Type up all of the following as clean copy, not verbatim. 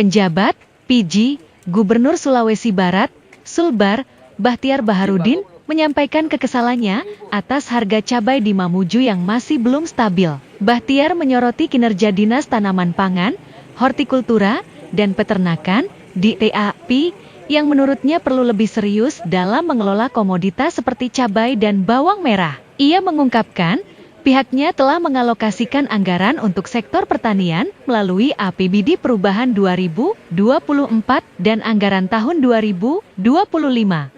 Penjabat, PJ, Gubernur Sulawesi Barat, Sulbar, Bahtiar Baharudin, menyampaikan kekesalannya atas harga cabai di Mamuju yang masih belum stabil. Bahtiar menyoroti kinerja Dinas Tanaman Pangan, Hortikultura, dan Peternakan, DTAP, yang menurutnya perlu lebih serius dalam mengelola komoditas seperti cabai dan bawang merah. Ia mengungkapkan, pihaknya telah mengalokasikan anggaran untuk sektor pertanian melalui APBD Perubahan 2024 dan anggaran tahun 2025.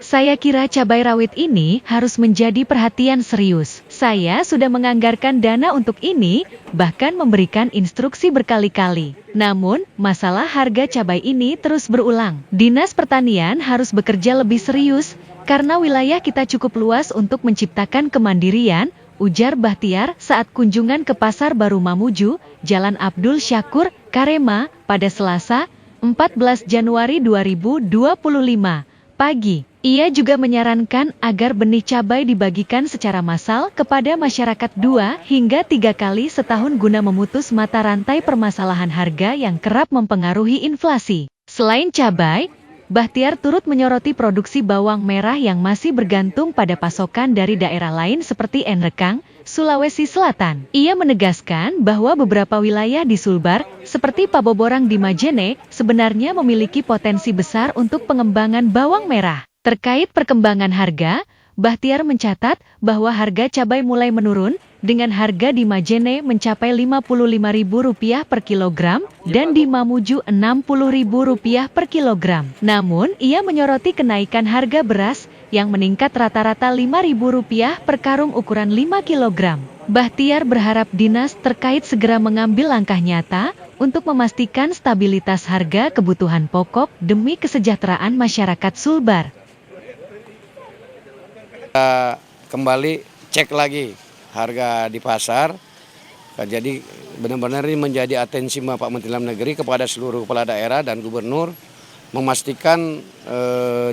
Saya kira cabai rawit ini harus menjadi perhatian serius. Saya sudah menganggarkan dana untuk ini, bahkan memberikan instruksi berkali-kali. Namun, masalah harga cabai ini terus berulang. Dinas Pertanian harus bekerja lebih serius, karena wilayah kita cukup luas untuk menciptakan kemandirian, ujar Bahtiar saat kunjungan ke Pasar Baru Mamuju, Jalan Abdul Syakur, Karema, pada Selasa, 14 Januari 2025, pagi. Ia juga menyarankan agar benih cabai dibagikan secara massal kepada masyarakat 2 hingga 3 kali setahun guna memutus mata rantai permasalahan harga yang kerap mempengaruhi inflasi. Selain cabai, Bahtiar turut menyoroti produksi bawang merah yang masih bergantung pada pasokan dari daerah lain seperti Enrekang, Sulawesi Selatan. Ia menegaskan bahwa beberapa wilayah di Sulbar, seperti Paboborang di Majene, sebenarnya memiliki potensi besar untuk pengembangan bawang merah. Terkait perkembangan harga, Bahtiar mencatat bahwa harga cabai mulai menurun, dengan harga di Majene mencapai Rp55.000 per kilogram dan di Mamuju Rp60.000 per kilogram. Namun, ia menyoroti kenaikan harga beras yang meningkat rata-rata Rp5.000 per karung ukuran 5 kilogram. Bahtiar berharap dinas terkait segera mengambil langkah nyata untuk memastikan stabilitas harga kebutuhan pokok demi kesejahteraan masyarakat Sulbar. Kembali cek lagi harga di pasar, jadi benar-benar ini menjadi atensi Pak Menteri Dalam Negeri kepada seluruh kepala daerah dan gubernur, memastikan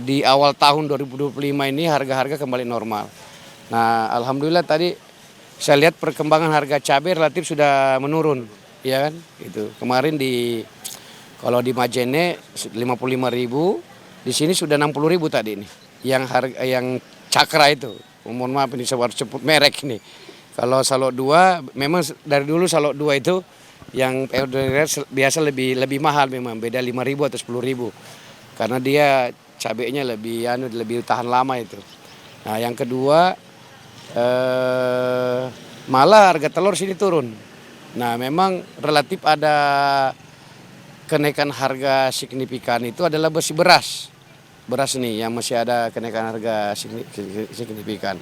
di awal tahun 2025 ini harga-harga kembali normal. Nah, alhamdulillah tadi saya lihat perkembangan harga cabai relatif sudah menurun, ya kan? Itu kemarin kalau di Majene 55.000, di sini sudah 60.000 tadi nih. Yang Cakra itu, mohon maaf ini saya harus sebut merek nih. Kalau Salok 2, memang dari dulu Salok 2 itu yang biasa lebih mahal memang, beda 5.000 atau 10.000. Karena dia cabenya lebih tahan lama itu. Nah, yang kedua malah harga telur sini turun. Nah, memang relatif ada kenaikan harga signifikan itu adalah besi beras. Beras nih yang masih ada kenaikan harga signifikan.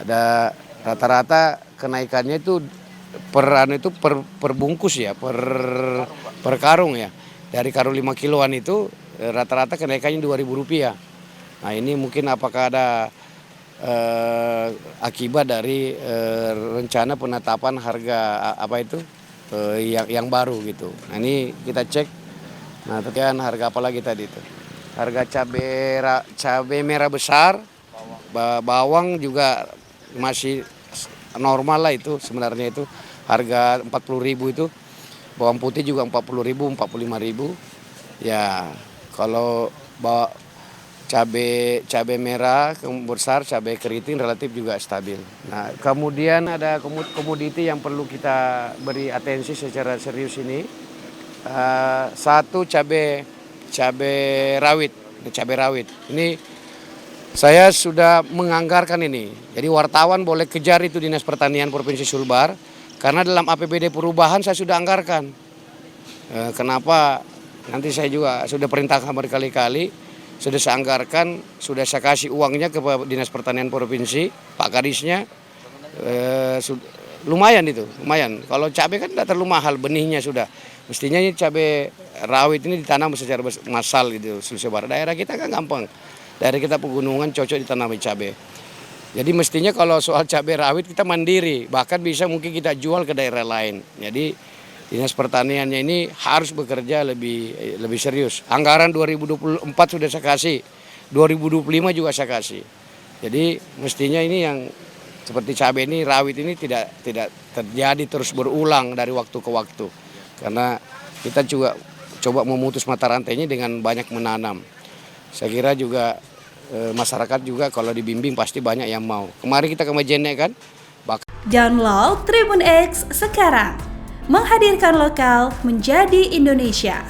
Ada rata-rata kenaikannya itu per bungkus ya, per karung ya. Dari karung 5 kiloan itu rata-rata kenaikannya Rp2.000. Nah, ini mungkin apakah ada akibat dari rencana penetapan harga yang baru gitu. Nah, ini kita cek. Nah, tekan harga apa lagi tadi itu? Harga cabai merah besar, bawang juga masih normal lah itu sebenarnya itu. Harga 40.000 itu, bawang putih juga 40.000, 45.000. Ya, kalau cabai merah besar, cabai keriting relatif juga stabil. Nah, kemudian ada komoditi yang perlu kita beri atensi secara serius ini. Satu cabai rawit. Ini saya sudah menganggarkan ini. Jadi wartawan boleh kejar itu Dinas Pertanian Provinsi Sulbar, karena dalam APBD perubahan saya sudah anggarkan. Kenapa? Nanti saya juga sudah perintahkan berkali-kali, sudah saya anggarkan, sudah saya kasih uangnya ke Dinas Pertanian Provinsi, Pak Kadisnya. Lumayan itu, lumayan. Kalau cabai kan tidak terlalu mahal, benihnya sudah. Mestinya ini cabai rawit ini ditanam secara massal gitu, Sulawesi Barat. Daerah kita kan gampang. Daerah kita pegunungan cocok ditanami cabai. Jadi mestinya kalau soal cabai rawit kita mandiri, bahkan bisa mungkin kita jual ke daerah lain. Jadi Dinas Pertaniannya ini harus bekerja lebih serius. Anggaran 2024 sudah saya kasih, 2025 juga saya kasih. Jadi mestinya ini yang seperti cabai ini, rawit ini tidak terjadi terus berulang dari waktu ke waktu. Karena kita juga coba memutus mata rantainya dengan banyak menanam. Saya kira juga masyarakat juga kalau dibimbing pasti banyak yang mau. Kemarin kita ke Majene kan. Download Tribun X sekarang, menghadirkan lokal menjadi Indonesia.